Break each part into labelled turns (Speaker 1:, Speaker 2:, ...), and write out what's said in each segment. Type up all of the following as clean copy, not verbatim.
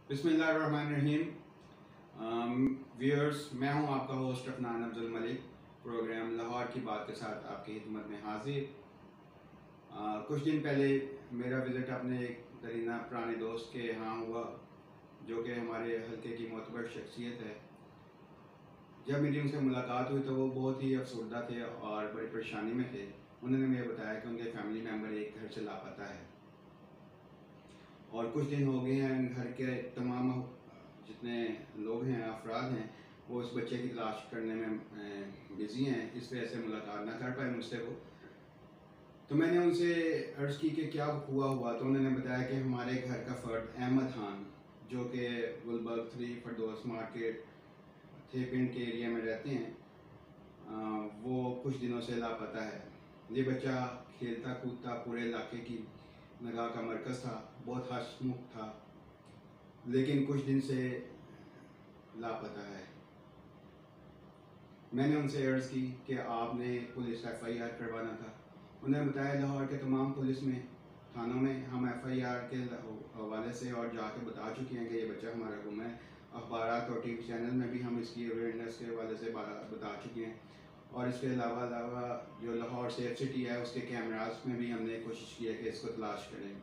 Speaker 1: बिस्मिल्लाहिर्रहमानिर्रहीम। व्यूअर्स, मैं हूं आपका होस्ट अफनान अब्दुल मलिक। प्रोग्राम लाहौर की बात के साथ आपकी खिदमत में हाजिर। कुछ दिन पहले मेरा विज़िट अपने एक दरीना पुराने दोस्त के यहाँ हुआ, जो कि हमारे हल्के की मोतबर शख्सियत है। जब मेरी उनसे मुलाकात हुई तो वो बहुत ही अफसरदा थे और बड़ी परेशानी में थे। उन्होंने मुझे बताया कि उनके फैमिली मेम्बर एक घर से लापता है और कुछ दिन हो गए हैं घर के तमाम जितने लोग हैं, अफराद हैं, वो उस बच्चे की तलाश करने में बिज़ी हैं। इस वजह से मुलाकात ना कर पाए मुझसे वो। तो मैंने उनसे अर्ज़ की कि क्या हुआ। तो उन्होंने बताया कि हमारे घर का फ़र्द अहमद खान, जो कि गुलबर्ग 3 फरदौस मार्केट थे पिंड के एरिया में रहते हैं, वो कुछ दिनों से लापता है। ये बच्चा खेलता कूदता पूरे इलाके की निगाह का मरकज़ था, बहुत हंसमुख था, लेकिन कुछ दिन से लापता है। मैंने उनसे अर्ज़ की कि आपने पुलिस FIR करवाना था। उन्होंने बताया लाहौर के तमाम पुलिस में थानों में हम FIR के हवाले से और जाके बता चुके हैं कि ये बच्चा हमारा गुम है। अखबारात और TV चैनल में भी हम इसकी अवेयरनेस के हवाले से बता चुके हैं। और इसके अलावा जो लाहौर सेफ सिटी है उसके कैमरास में भी हमने कोशिश की है कि इसको तलाश करें।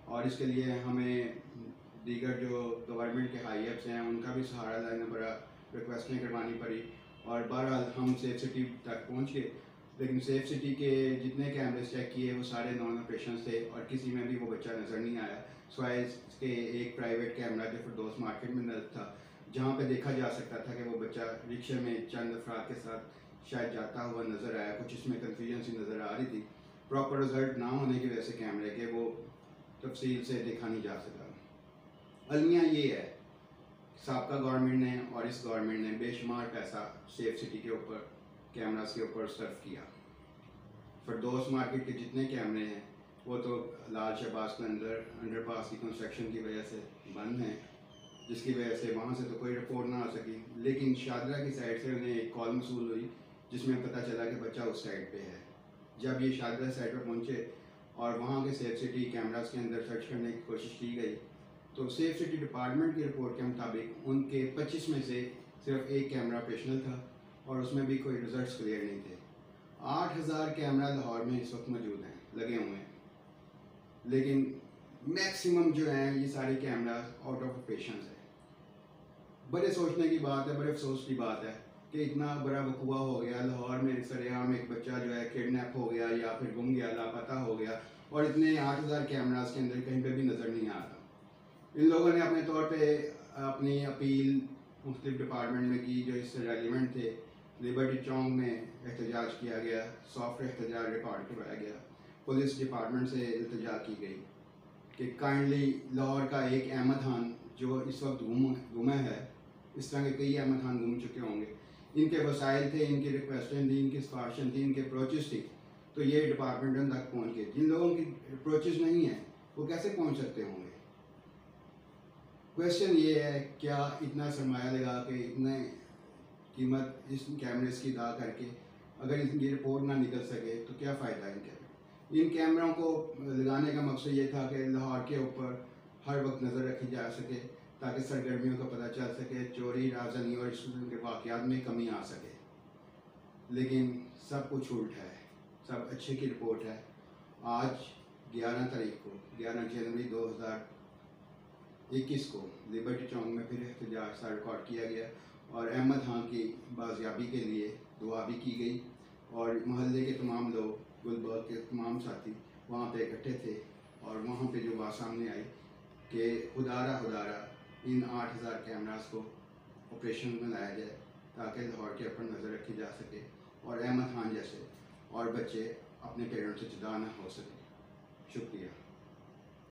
Speaker 1: और इसके लिए हमें दीगर जो गवर्नमेंट के हाई अप्स हैं उनका भी सहारा लेना पड़ा, रिक्वेस्टें करवानी पड़ी। और बहरहाल हम सेफ सिटी तक पहुँच गए, लेकिन सेफ सिटी के जितने कैमरे चेक किए वो सारे नॉन ऑपरेशन थे और किसी में भी वो बच्चा नज़र नहीं आया, सिवाय इसके एक प्राइवेट कैमरा जो फरदौस मार्केट में नज़र था, जहाँ पे देखा जा सकता था कि वो बच्चा रिक्शे में चंद अफराद के साथ शायद जाता हुआ नज़र आया। कुछ इसमें कन्फ्यूजन सी नज़र आ रही थी। प्रॉपर रिजल्ट ना होने की वजह से कैमरे के वो तफसील से देखा नहीं जा सका। अलमिया ये है, साबका गवर्नमेंट ने और इस गवर्नमेंट ने बेशुमार पैसा सेफ सिटी के ऊपर, कैमरास के ऊपर सर्व किया। फरदौस मार्केट के जितने कैमरे हैं वो तो लाल शहबाज के अंडरपास की कंस्ट्रक्शन की वजह से बंद हैं, जिसकी वजह से वहाँ से तो कोई रिपोर्ट ना आ सकी। लेकिन शादरा की साइड से उन्हें एक कॉल मसूल हुई जिसमें पता चला कि बच्चा उस साइड पे है। जब ये शादरा साइड पर पहुँचे और वहाँ के सेफ सिटी कैमरास के अंदर सर्च करने की कोशिश की गई, तो सेफ सिटी डिपार्टमेंट की रिपोर्ट के मुताबिक उनके 25 में से सिर्फ एक कैमरा ऑपरेशनल था और उसमें भी कोई रिजल्ट्स क्लियर नहीं थे। 8000 कैमरा लाहौर में इस वक्त मौजूद हैं, लगे हुए हैं, लेकिन मैक्सिमम जो हैं ये सारे कैमरा आउट ऑफ ऑपरेशन है। बड़े सोचने की बात है, बड़े अफसोस की बात है कि इतना बड़ा वकूआ हो गया लाहौर में, सरेआम एक बच्चा जो है किडनैप हो गया या फिर गुम गया, लापता हो गया, और इतने 8000 कैमरास के अंदर कहीं पे भी नज़र नहीं आता। इन लोगों ने अपने तौर पे अपनी अपील मुख्तलिफ डिपार्टमेंट में की जो इससे रेलिवेंट थे। लिबर्टी चौक में एहतजाज किया गया, सॉफ्ट एहतजाज रिकॉर्ड करवाया गया, पुलिस डिपार्टमेंट से इल्तिजा की गई कि काइंडली लाहौर का एक अहमद खान जो इस वक्त गुम है, इस तरह के कई अहमद खान गुम चुके होंगे, इनके वसाइल थे, इनकी रिक्वेस्टें थी, इनकी सिफारिशें थी, इनके अप्रोचेस थी, तो ये डिपार्टमेंट तक पहुँच गए। जिन लोगों की अप्रोचेस नहीं है वो कैसे पहुँच सकते होंगे? क्वेश्चन ये है, क्या इतना सरमाया लगा के इतने कीमत इस कैमरेस की अदा करके अगर इनकी रिपोर्ट ना निकल सके तो क्या फ़ायदा इन कैमरों को लगाने का मकसद ये था कि लाहौर के ऊपर हर वक्त नज़र रखी जा सके, ताकि सरगर्मियों का पता चल सके, चोरी राजनी और इस किस्म के वाक़यात में कमी आ सके। लेकिन सब कुछ उल्ट है, सब अच्छे की रिपोर्ट है। आज 11 तारीख को 11 जनवरी 2021 को लिबर्टी चौक में फिर एहतजाज सा रिकॉर्ड किया गया और अहमद खान की बाजियाबी के लिए दुआ भी की गई और मोहल्ले के तमाम लोग, गुलबर्ग के तमाम साथी वहाँ पे इकट्ठे थे। और वहाँ पे जो बात सामने आई कि खुदारा इन 8000 कैमरास को ऑपरेशन में लाया जाए ताकि लाहौर के ऊपर नज़र रखी जा सके और अहमद खान जैसे और बच्चे अपने पेरेंट्स से जुदा ना हो सके। शुक्रिया।